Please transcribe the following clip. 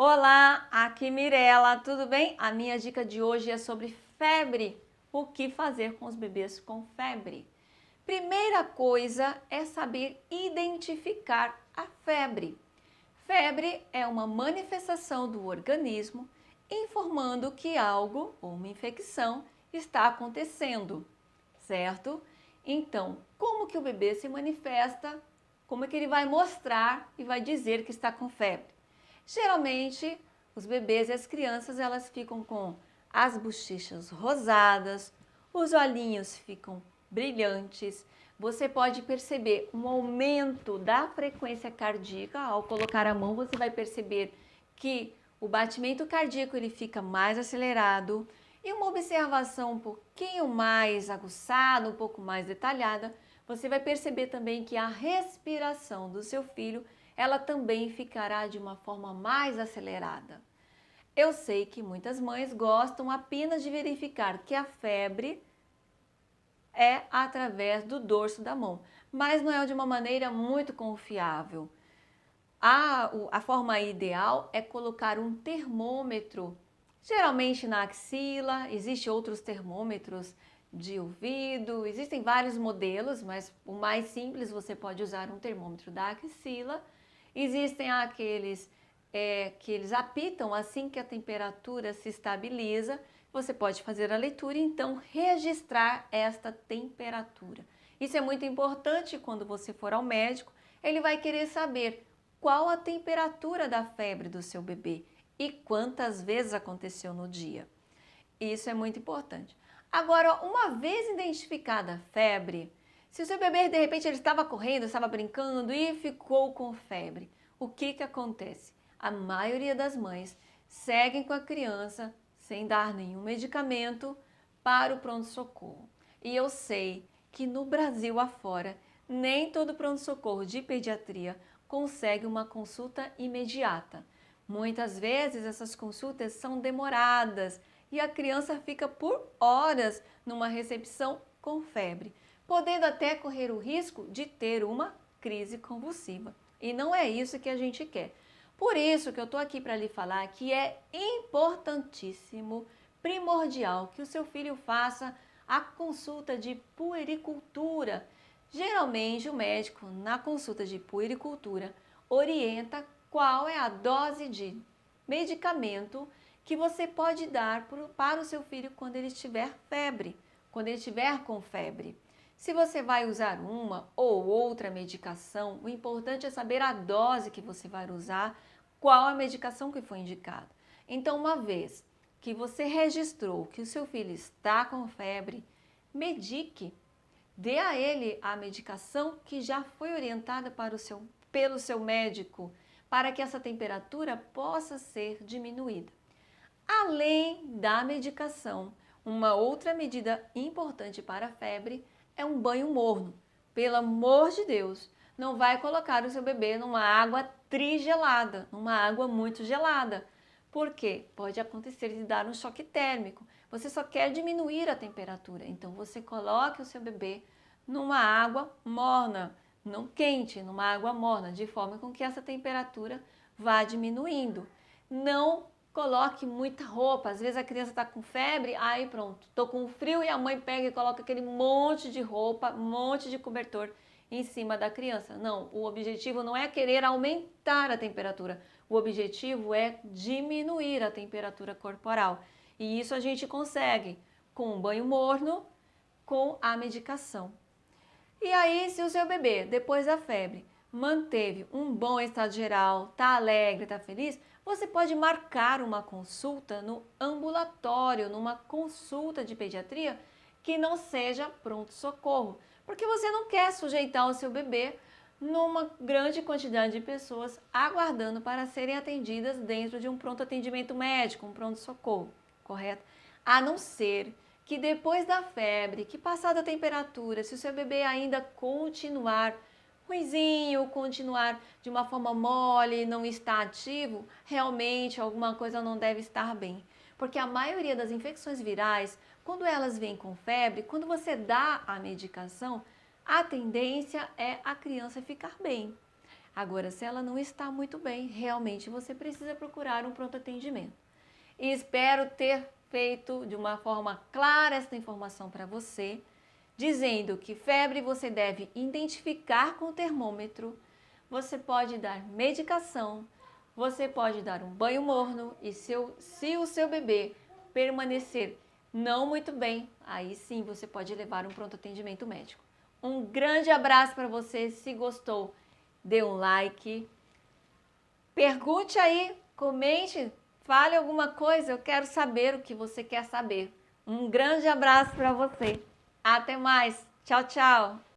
Olá, aqui Mirela, tudo bem? A minha dica de hoje é sobre febre. O que fazer com os bebês com febre? Primeira coisa é saber identificar a febre. Febre é uma manifestação do organismo informando que algo ou uma infecção está acontecendo, certo? Então, como que o bebê se manifesta? Como é que ele vai mostrar e vai dizer que está com febre? Geralmente, os bebês e as crianças, elas ficam com as bochechas rosadas, os olhinhos ficam brilhantes. Você pode perceber um aumento da frequência cardíaca. Ao colocar a mão, você vai perceber que o batimento cardíaco ele fica mais acelerado. E uma observação um pouquinho mais aguçada, um pouco mais detalhada, você vai perceber também que a respiração do seu filho ela também ficará de uma forma mais acelerada. Eu sei que muitas mães gostam apenas de verificar que a febre é através do dorso da mão, mas não é de uma maneira muito confiável. A forma ideal é colocar um termômetro, geralmente na axila, existem outros termômetros de ouvido, existem vários modelos, mas o mais simples você pode usar um termômetro da axila. Existem aqueles que eles apitam assim que a temperatura se estabiliza. Você pode fazer a leitura e então registrar esta temperatura. Isso é muito importante quando você for ao médico, ele vai querer saber qual a temperatura da febre do seu bebê e quantas vezes aconteceu no dia. Isso é muito importante. Agora, uma vez identificada a febre, se o seu bebê, de repente, ele estava correndo, estava brincando e ficou com febre, o que acontece? A maioria das mães seguem com a criança sem dar nenhum medicamento para o pronto-socorro. E eu sei que no Brasil afora, nem todo pronto-socorro de pediatria consegue uma consulta imediata. Muitas vezes essas consultas são demoradas e a criança fica por horas numa recepção com febre, podendo até correr o risco de ter uma crise convulsiva. E não é isso que a gente quer. Por isso que eu estou aqui para lhe falar que é importantíssimo, primordial, que o seu filho faça a consulta de puericultura. Geralmente o médico, na consulta de puericultura, orienta qual é a dose de medicamento que você pode dar para o seu filho quando ele tiver febre, quando ele estiver com febre. Se você vai usar uma ou outra medicação, o importante é saber a dose que você vai usar, qual a medicação que foi indicada. Então, uma vez que você registrou que o seu filho está com febre, medique, dê a ele a medicação que já foi orientada pelo seu médico, para que essa temperatura possa ser diminuída. Além da medicação, uma outra medida importante para a febre é um banho morno. Pelo amor de Deus, não vai colocar o seu bebê numa água trigelada, numa água muito gelada. Por quê? Pode acontecer de dar um choque térmico. Você só quer diminuir a temperatura, então você coloque o seu bebê numa água morna, não quente, numa água morna, de forma com que essa temperatura vá diminuindo. Não coloque muita roupa. Às vezes a criança está com febre, aí pronto, estou com frio e a mãe pega e coloca aquele monte de roupa, monte de cobertor em cima da criança. Não, o objetivo não é querer aumentar a temperatura, o objetivo é diminuir a temperatura corporal. E isso a gente consegue com um banho morno, com a medicação. E aí, se o seu bebê, depois da febre, manteve um bom estado geral, está alegre, está feliz, você pode marcar uma consulta no ambulatório, numa consulta de pediatria que não seja pronto-socorro, porque você não quer sujeitar o seu bebê numa grande quantidade de pessoas aguardando para serem atendidas dentro de um pronto atendimento médico, um pronto-socorro, correto? A não ser que depois da febre, que passada a temperatura, se o seu bebê ainda continuar ruinzinho, continuar de uma forma mole, não está ativo, realmente alguma coisa não deve estar bem. Porque a maioria das infecções virais, quando elas vêm com febre, quando você dá a medicação, a tendência é a criança ficar bem. Agora, se ela não está muito bem, realmente você precisa procurar um pronto atendimento. E espero ter feito de uma forma clara esta informação para você, dizendo que febre você deve identificar com o termômetro, você pode dar medicação, você pode dar um banho morno e se o seu bebê permanecer não muito bem, aí sim você pode levar um pronto atendimento médico. Um grande abraço para você, se gostou, dê um like, pergunte aí, comente, fale alguma coisa, eu quero saber o que você quer saber. Um grande abraço para você. Até mais. Tchau, tchau.